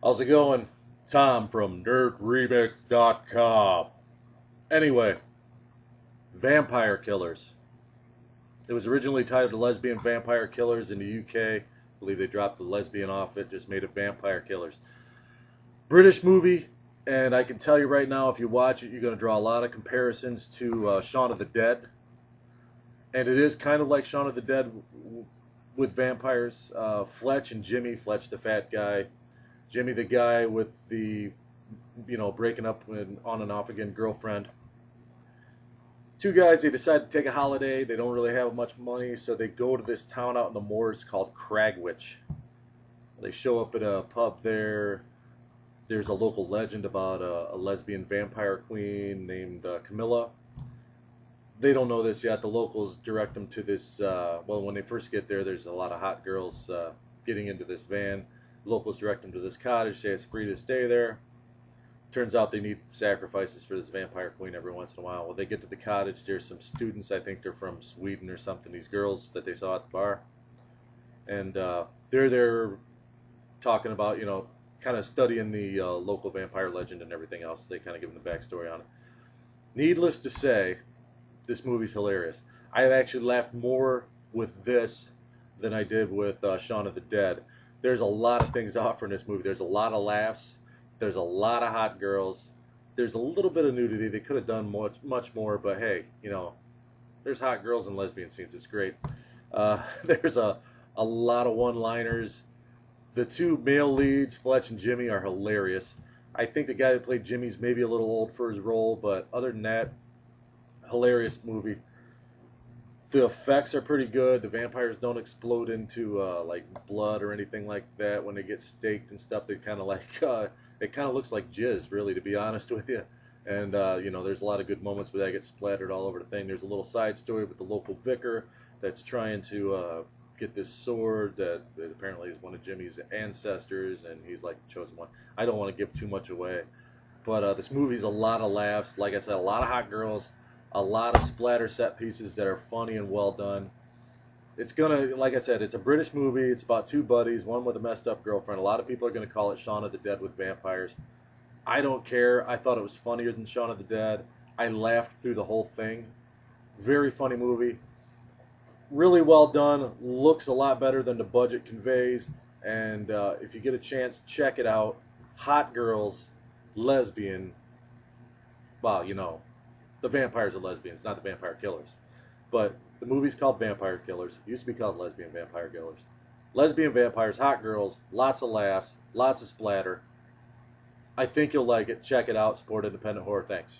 How's it going? Tom from NerdRemix.com. Anyway, Vampire Killers. It was originally titled Lesbian Vampire Killers in the UK. I believe they dropped the lesbian off it, just made it Vampire Killers. British movie, and I can tell you right now, if you watch it, you're going to draw a lot of comparisons to Shaun of the Dead. And it is kind of like Shaun of the Dead with vampires. Fletch and Jimmy, Fletch the fat guy, Jimmy the guy with the, breaking up and on and off again girlfriend. Two guys, they decide to take a holiday. They don't really have much money, so they go to this town out in the moors called Cragwich. They show up at a pub there. There's a local legend about a lesbian vampire queen named Camilla. They don't know this yet. The locals direct them to this. When they first get there, there's a lot of hot girls getting into this van. Locals direct them to this cottage, say it's free to stay there. Turns out they need sacrifices for this vampire queen every once in a while. Well, they get to the cottage, there's some students, I think they're from Sweden or something, these girls that they saw at the bar. And they're there talking about, kind of studying the local vampire legend and everything else. They kind of give them the backstory on it. Needless to say, this movie's hilarious. I actually laughed more with this than I did with Shaun of the Dead. There's a lot of things to offer in this movie. There's a lot of laughs. There's a lot of hot girls. There's a little bit of nudity. They could have done much more, but hey, there's hot girls and lesbian scenes. It's great. There's a lot of one-liners. The two male leads, Fletch and Jimmy, are hilarious. I think the guy that played Jimmy's maybe a little old for his role, but other than that, hilarious movie. The effects are pretty good. The vampires don't explode into like blood or anything like that when they get staked and stuff. They kind of it kind of looks like jizz, really, to be honest with you. And there's a lot of good moments where that gets splattered all over the thing. There's a little side story with the local vicar that's trying to get this sword that apparently is one of Jimmy's ancestors, and he's like the chosen one. I don't want to give too much away, but this movie's a lot of laughs. Like I said, a lot of hot girls. A lot of splatter set pieces that are funny and well done. Like I said, it's a British movie. It's about two buddies, one with a messed up girlfriend. A lot of people are going to call it Shaun of the Dead with vampires. I don't care. I thought it was funnier than Shaun of the Dead. I laughed through the whole thing. Very funny movie. Really well done. Looks a lot better than the budget conveys. And if you get a chance, check it out. Hot girls, lesbian. Wow, the vampires are lesbians, not the vampire killers. But the movie's called Vampire Killers. It used to be called Lesbian Vampire Killers. Lesbian vampires, hot girls, lots of laughs, lots of splatter. I think you'll like it. Check it out. Support independent horror. Thanks.